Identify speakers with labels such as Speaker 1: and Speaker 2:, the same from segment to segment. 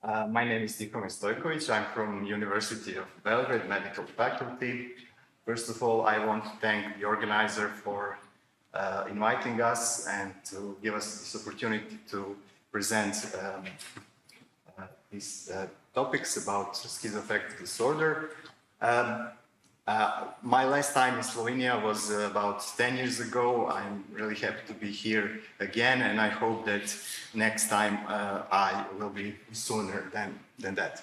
Speaker 1: My name is Tihomir Stojković. I'm from University of Belgrade Medical Faculty. First of all, I want to thank the organizer for inviting us and to give us this opportunity to present these topics about schizoaffective disorder. My last time in Slovenia was about 10 years ago. I'm really happy to be here again, and I hope that next time I will be sooner than that.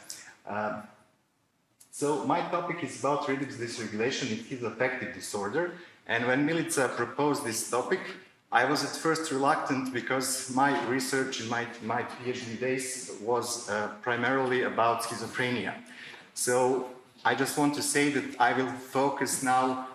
Speaker 1: So my topic is about redox dysregulation in schizoaffective disorder, and when Milica proposed this topic, I was at first reluctant because my research in my PhD days was primarily about schizophrenia. So I just want to say that I will focus now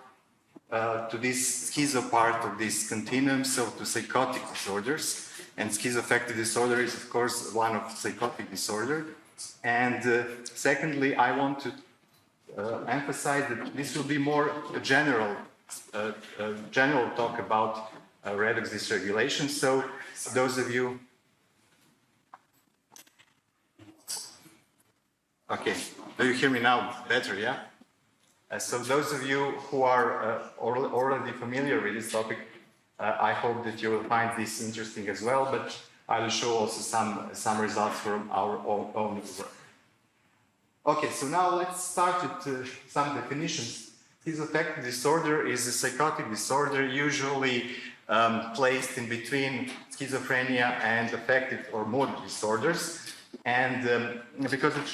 Speaker 1: to this schizo part of this continuum, so to psychotic disorders. And schizoaffective disorder is, of course, one of psychotic disorder. And secondly, I want to emphasize that this will be more a general talk about redox dysregulation. So those of you... Okay, do you hear me now better, yeah? So those of you who are already familiar with this topic, I hope that you will find this interesting as well, but I will show also some results from our own work. Okay, so now let's start with some definitions. Schizoaffective disorder is a psychotic disorder usually placed in between schizophrenia and affective or mood disorders. And because it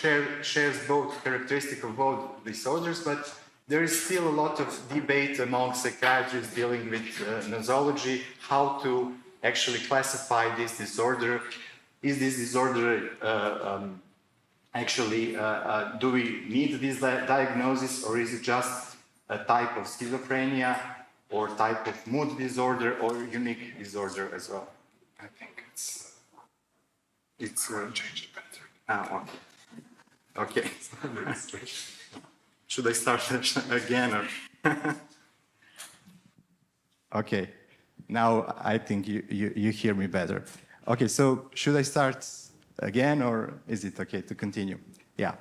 Speaker 1: shares both characteristics of both disorders, but there is still a lot of debate among psychiatrists dealing with nosology, how to actually classify this disorder. Is this disorder do we need this diagnosis, or is it just a type of schizophrenia or type of mood disorder or unique disorder as well?
Speaker 2: I think it's
Speaker 1: change the pattern. Okay. Should I start again or? Okay. Now I think you hear me better. Okay, so should I start again or is it okay to continue? Yeah.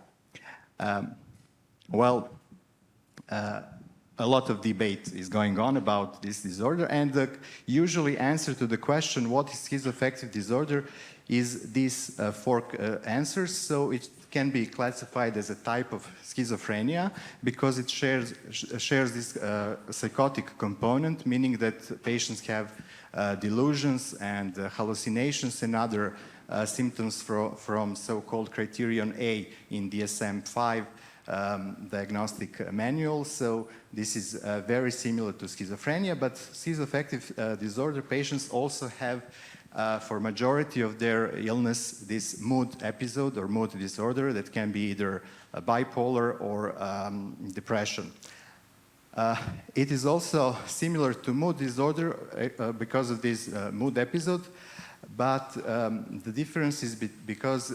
Speaker 1: A lot of debate is going on about this disorder, and the usually answer to the question, what is schizoaffective disorder, is these four answers. So it can be classified as a type of schizophrenia because it shares this psychotic component, meaning that patients have delusions and hallucinations and other symptoms from so-called criterion A in DSM-5 diagnostic manual. So this is very similar to schizophrenia, but schizoaffective disorder patients also have, for majority of their illness, this mood episode or mood disorder that can be either bipolar or depression. It is also similar to mood disorder because of this mood episode, but the difference is because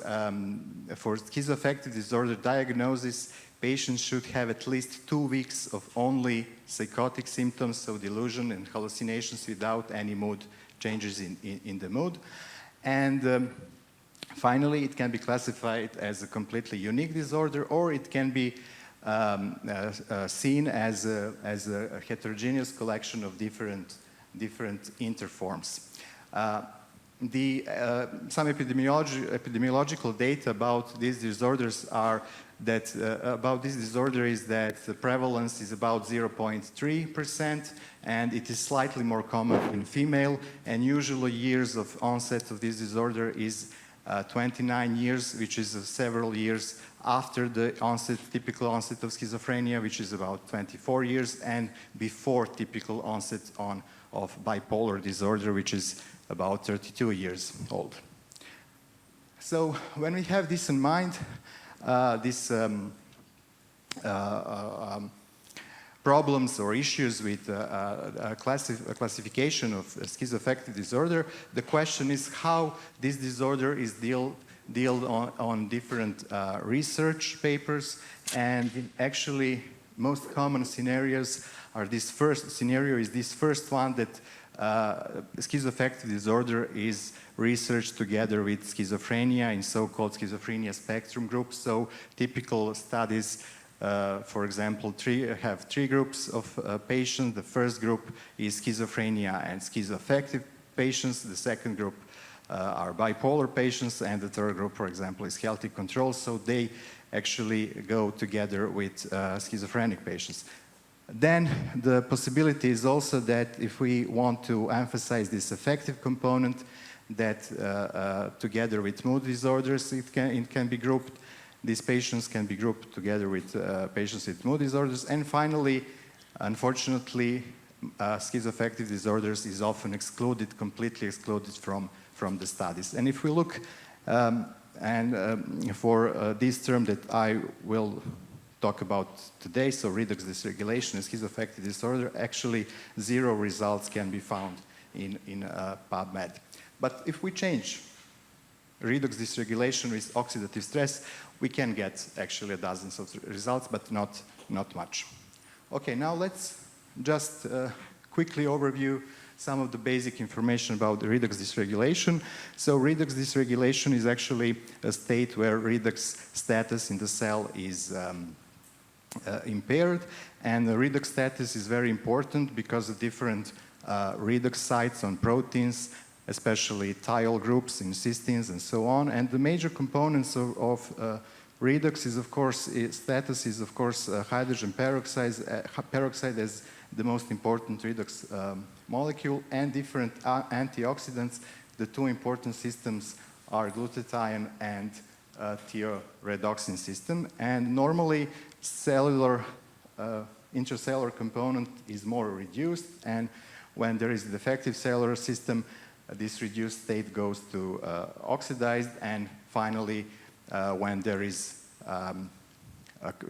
Speaker 1: for schizoaffective disorder diagnosis, patients should have at least 2 weeks of only psychotic symptoms, so delusion and hallucinations without any mood changes in the mood. And finally, it can be classified as a completely unique disorder, or it can be seen as a heterogeneous collection of different interforms. Some epidemiological data about these disorders are that the prevalence is about 0.3%, and it is slightly more common in female, and usually years of onset of this disorder is 29 years, which is several years after the typical onset of schizophrenia, which is about 24 years, and before typical onset of bipolar disorder, which is about 32 years old. So when we have this in mind, these problems or issues with classification of schizoaffective disorder, the question is how this disorder is dealt on different research papers, and actually most common scenarios are this first one that schizoaffective disorder is research together with schizophrenia in so-called schizophrenia spectrum groups. So typical studies, for example, have three groups of patients. The first group is schizophrenia and schizoaffective patients. The second group are bipolar patients, and the third group, for example, is healthy control. So they actually go together with schizophrenic patients. Then the possibility is also that if we want to emphasize this affective component, that together with mood disorders, it can be grouped. These patients can be grouped together with patients with mood disorders. And finally, unfortunately, schizoaffective disorders is often excluded, completely excluded from the studies. And if we look for this term that I will talk about today, so redox dysregulation and schizoaffective disorder, actually 0 results can be found in PubMed. But if we change redox dysregulation with oxidative stress, we can get actually dozens of results, but not much. Okay, now let's just quickly overview some of the basic information about the redox dysregulation. So redox dysregulation is actually a state where redox status in the cell is impaired, and the redox status is very important because of different redox sites on proteins, especially thiol groups in cysteines and so on. And the major components of redox is, of course, status is, of course, hydrogen peroxide as the most important redox molecule, and different antioxidants. The two important systems are glutathione and thioredoxin system. And normally, cellular intracellular component is more reduced, and when there is a defective cellular system, this reduced state goes to oxidized, and finally, when there is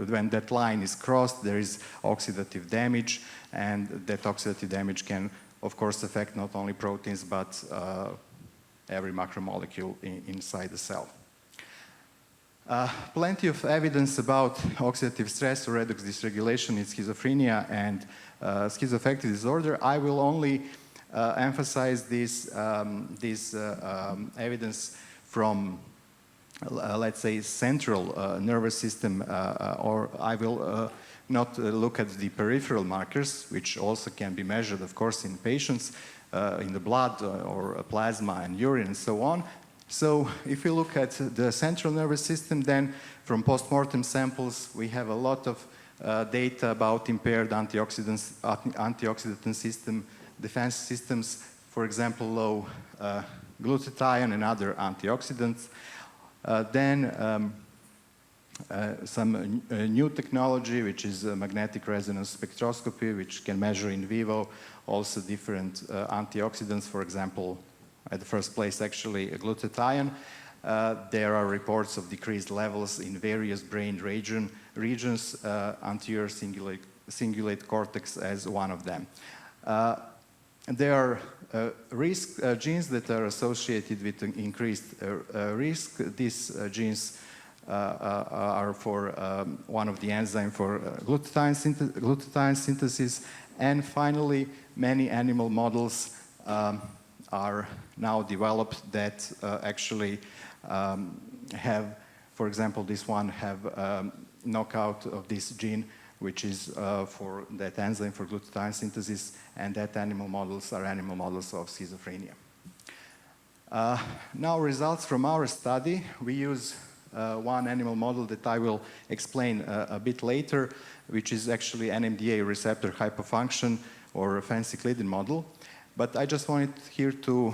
Speaker 1: when that line is crossed, there is oxidative damage, and that oxidative damage can, of course, affect not only proteins but every macromolecule inside the cell. Plenty of evidence about oxidative stress or redox dysregulation in schizophrenia and schizoaffective disorder. I will only emphasize this evidence from, let's say, central nervous system, or I will not look at the peripheral markers, which also can be measured, of course, in patients, in the blood or plasma and urine and so on. So if you look at the central nervous system, then from postmortem samples, we have a lot of data about impaired antioxidant system, defense systems, for example, low glutathione and other antioxidants. Then some new technology, which is magnetic resonance spectroscopy, which can measure in vivo also different antioxidants, for example, at the first place, actually, glutathione. There are reports of decreased levels in various brain regions, anterior cingulate cortex as one of them. There are risk genes that are associated with increased risk. These genes are for one of the enzymes for glutathione synthesis. And finally, many animal models are now developed that actually have, for example, this one have knockout of this gene, which is for that enzyme for glutathione synthesis, and that animal models are animal models of schizophrenia. Now, results from our study. We use one animal model that I will explain a bit later, which is actually NMDA receptor hypofunction, or a phencyclidine model. But I just wanted here to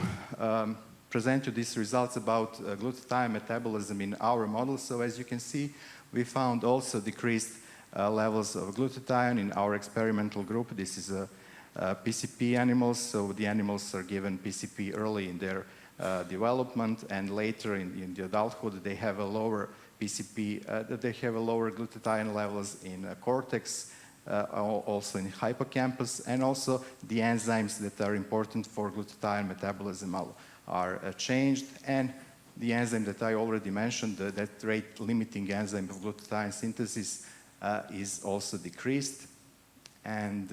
Speaker 1: present you these results about glutathione metabolism in our model. So as you can see, we found also decreased levels of glutathione in our experimental group. This is PCP animals, so the animals are given PCP early in their development, and later in the adulthood they have a lower PCP, they have a lower glutathione levels in cortex, also in hippocampus, and also the enzymes that are important for glutathione metabolism are changed, and the enzyme that I already mentioned, that rate-limiting enzyme of glutathione synthesis, is also decreased. And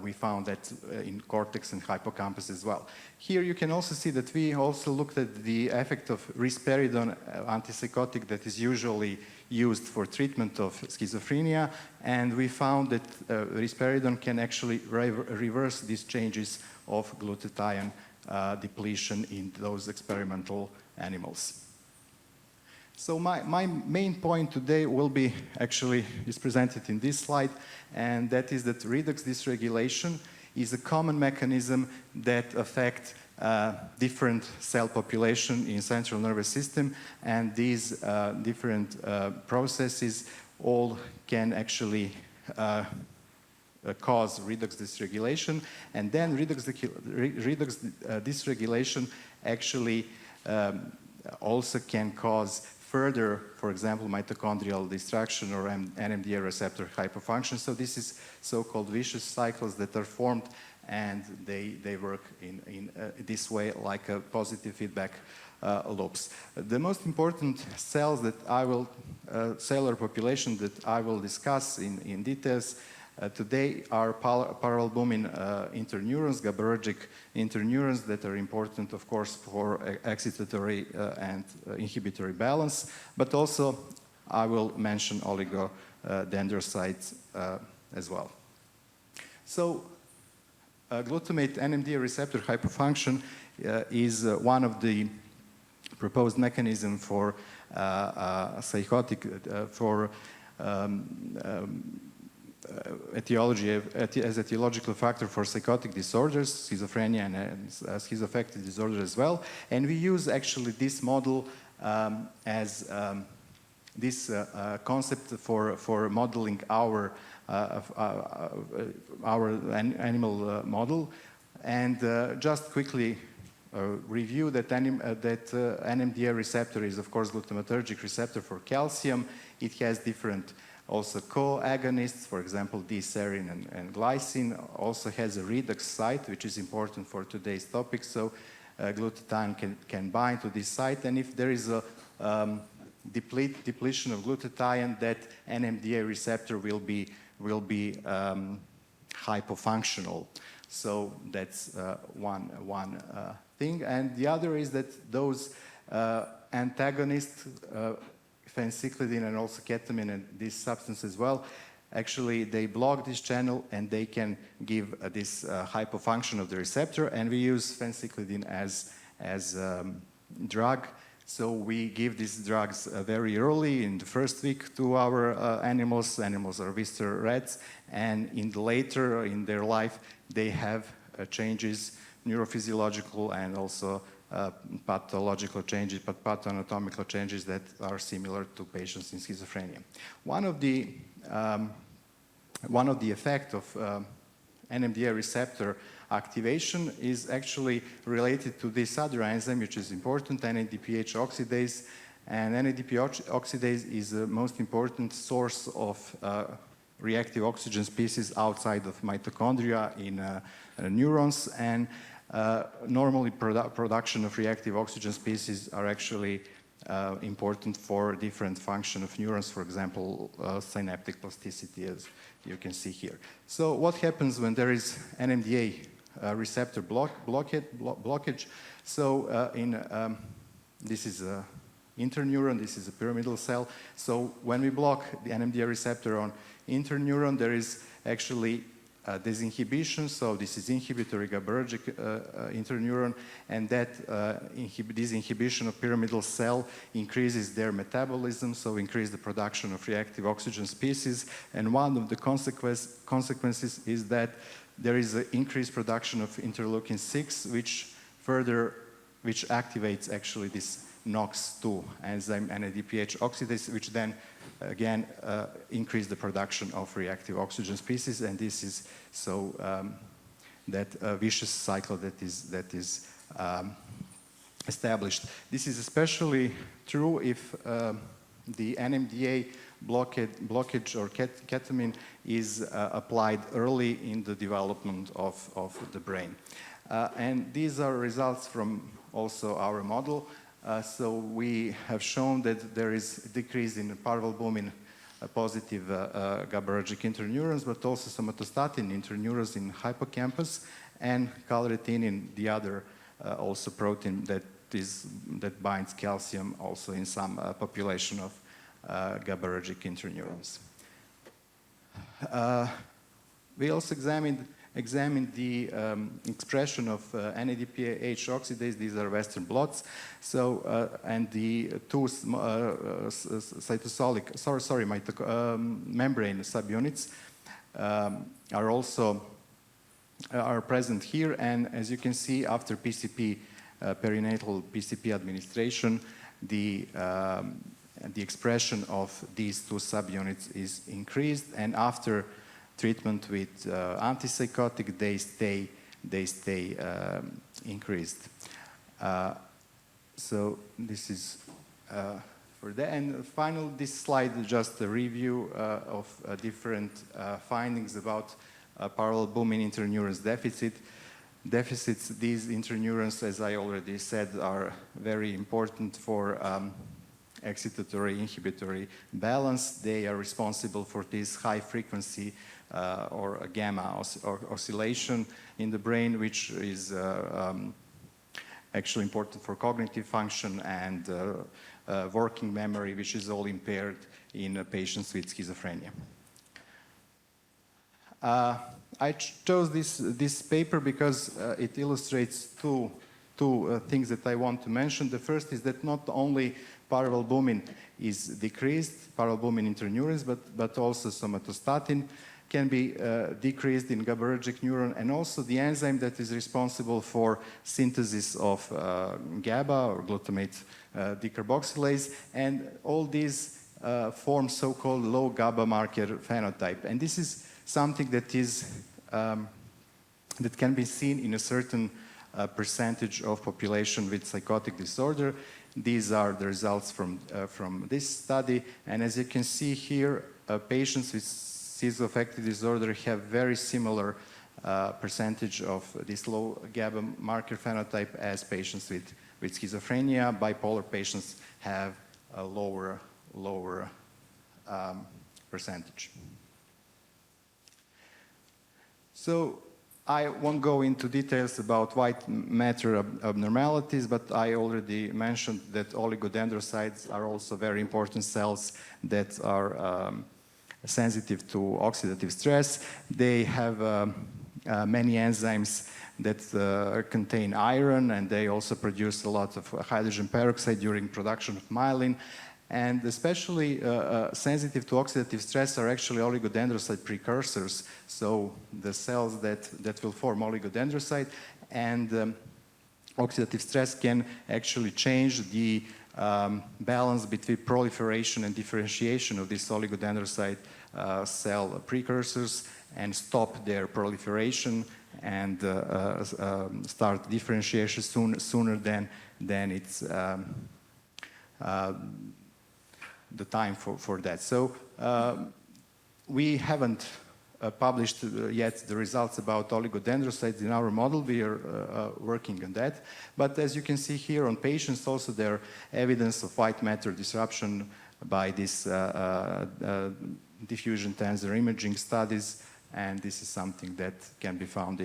Speaker 1: we found that in cortex and hippocampus as well. Here you can also see that we also looked at the effect of risperidone, antipsychotic that is usually used for treatment of schizophrenia, and we found that risperidone can actually reverse these changes of glutathione depletion in those experimental animals. So my main point today will be actually is presented in this slide, and that is that redox dysregulation is a common mechanism that affects different cell population in central nervous system, and these different processes all can actually cause redox dysregulation, and then redox dysregulation actually also can cause further, for example, mitochondrial destruction or NMDA receptor hypofunction. So this is so-called vicious cycles that are formed, and they work in this way like a positive feedback loops. The most important cells that I will, cellular population that I will discuss in details today are paralbumin interneurons, GABAergic interneurons that are important, of course, for excitatory and inhibitory balance, but also I will mention oligodendrocytes as well. So glutamate NMDA receptor hypofunction is one of the proposed mechanism for psychotic, for etiology as etiological factor for psychotic disorders, schizophrenia and schizoaffective disorder as well. And we use actually this model as this concept for modeling our animal model. And just quickly review that NMDA receptor is, of course, glutamatergic receptor for calcium. It has different also co-agonists, for example, D-serine and glycine, also has a redox site, which is important for today's topic. So glutathione can bind to this site, and if there is a depletion of glutathione, that NMDA receptor will be hypofunctional. So that's one thing. And the other is that those antagonists, phencyclidine and also ketamine and this substance as well, actually they block this channel and they can give this hypofunction of the receptor, and we use phencyclidine as drug. So we give these drugs very early in the first week to our animals. Animals are Wistar rats, and later in their life they have changes, neurophysiological and also pathological changes, but pathoanatomical changes that are similar to patients in schizophrenia. One of the effects of NMDA receptor activation is actually related to this other enzyme, which is important, NADPH oxidase. And NADPH oxidase is the most important source of reactive oxygen species outside of mitochondria in neurons. And normally production of reactive oxygen species are actually important for different function of neurons, for example, synaptic plasticity, as you can see here. So what happens when there is NMDA receptor blockage? So this is a interneuron, this is a pyramidal cell. So when we block the NMDA receptor on interneuron, there is actually disinhibition. So this is inhibitory GABAergic interneuron, and that this inhibition of pyramidal cell increases their metabolism, so increase the production of reactive oxygen species. And one of the consequences is that there is an increased production of interleukin-6, which activates actually this NOX2 enzyme, NADPH oxidase, which then again increase the production of reactive oxygen species, and this is so that vicious cycle that is established. This is especially true if the NMDA blockage or ketamine is applied early in the development of the brain. And these are results from also our model. So we have shown that there is a decrease in parvalbumin positive GABAergic interneurons, but also somatostatin interneurons in hippocampus, and calretinin, the other also protein that binds calcium also in some population of GABAergic interneurons. We also examined the expression of NADPH oxidase. These are Western blots. So, and the two cytosolic, membrane subunits are present here. And as you can see, after PCP, perinatal PCP administration, the expression of these two subunits is increased, and after treatment with antipsychotic, they stay increased. So this is for that. And finally, this slide is just a review of different findings about parallelobumin interneurons deficits. These interneurons, as I already said, are very important for excitatory inhibitory balance. They are responsible for this high frequency or a gamma oscillation in the brain, which is actually important for cognitive function and working memory, which is all impaired in patients with schizophrenia. I chose this paper because it illustrates two things that I want to mention. The first is that not only parallelobumin is decreased, parallelobumin interneurons, but also somatostatin can be decreased in GABAergic neuron, and also the enzyme that is responsible for synthesis of GABA or glutamate decarboxylase, and all these form so-called low GABA marker phenotype. And this is something that is that can be seen in a certain percentage of population with psychotic disorder. These are the results from this study, and as you can see here, patients with schizoaffective disorder have very similar percentage of this low GABA marker phenotype as patients with schizophrenia. Bipolar patients have a lower percentage. So I won't go into details about white matter abnormalities, but I already mentioned that oligodendrocytes are also very important cells that are sensitive to oxidative stress. They have many enzymes that contain iron, and they also produce a lot of hydrogen peroxide during production of myelin. And especially sensitive to oxidative stress are actually oligodendrocyte precursors, so the cells that will form oligodendrocyte, and oxidative stress can actually change the balance between proliferation and differentiation of these oligodendrocyte cell precursors and stop their proliferation and start differentiation sooner than it's the time for that. So we haven't published yet the results about oligodendrocytes in our model. We are working on that. But as you can see here on patients, also there are evidence of white matter disruption by this diffusion tensor imaging studies, and this is something that can be found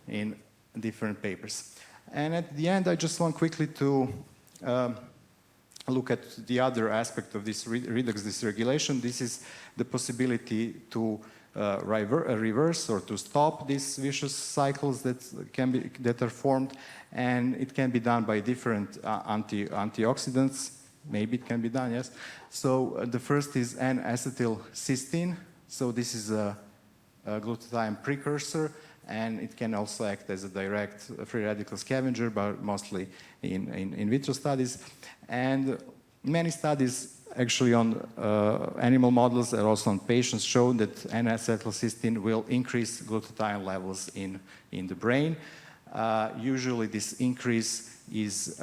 Speaker 1: in different papers. And at the end, I just want quickly to look at the other aspect of this redox dysregulation. This is the possibility to reverse or to stop these vicious cycles that are formed, and it can be done by different antioxidants. Maybe it can be done, yes. So the first is N-acetylcysteine. So this is a glutathione precursor, and it can also act as a direct free radical scavenger, but mostly in vitro studies. And many studies actually on animal models and also on patients show that N-acetylcysteine will increase glutathione levels in the brain. Usually this increase is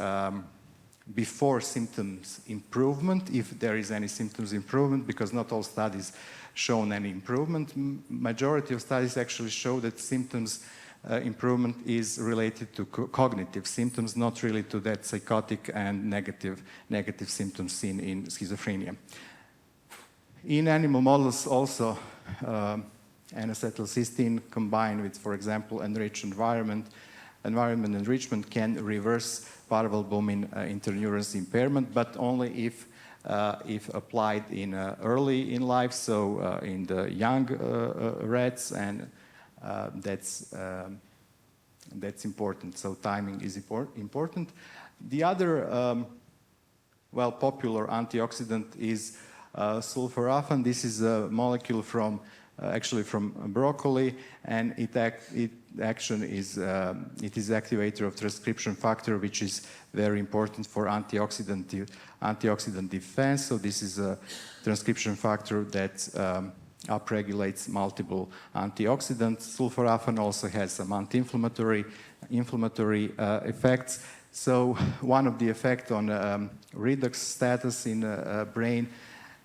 Speaker 1: before symptoms improvement, if there is any symptoms improvement, because not all studies shown any improvement. Majority of studies actually show that symptoms improvement is related to cognitive symptoms, not really to that psychotic and negative symptoms seen in schizophrenia. in animal models also, N-acetylcysteine combined with, for example, enriched environment enrichment can reverse parvalbumin interneurons impairment, but only if applied in early in life, so in the young rats, and that's important. So timing is important. The other popular antioxidant is sulforaphane. This is a molecule from actually from broccoli, and it is activator of transcription factor, which is very important for antioxidant defense. So this is a transcription factor that upregulates multiple antioxidants. Sulforaphane also has some anti-inflammatory effects. So one of the effects on redox status in brain,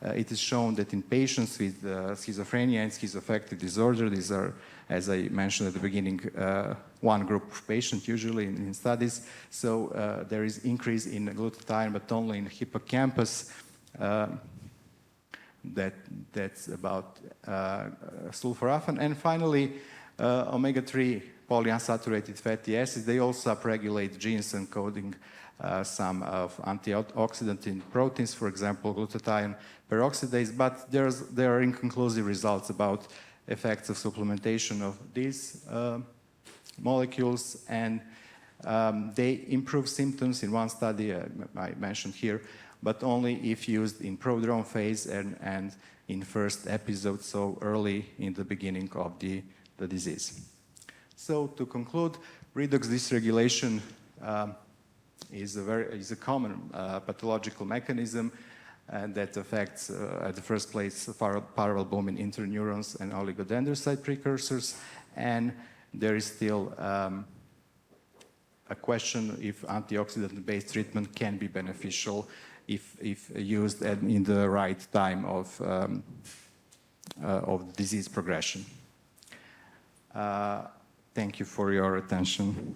Speaker 1: it is shown that in patients with schizophrenia and schizoaffective disorder, these are, as I mentioned at the beginning, one group of patients usually in studies. So there is increase in glutathione, but only in hippocampus. That's about sulforaphane. And finally, omega-3 polyunsaturated fatty acids, they also upregulate genes encoding some of antioxidant in proteins, for example, glutathione peroxidase, but there are inconclusive results about effects of supplementation of these molecules, and they improve symptoms in one study I mentioned here, but only if used in prodrome phase and in first episode, so early in the beginning of the disease. So to conclude, redox dysregulation is a common pathological mechanism that affects, at the first place, parvalbumin interneurons and oligodendrocyte precursors, and there is still a question if antioxidant-based treatment can be beneficial if used in the right time of disease progression. Thank you for your attention.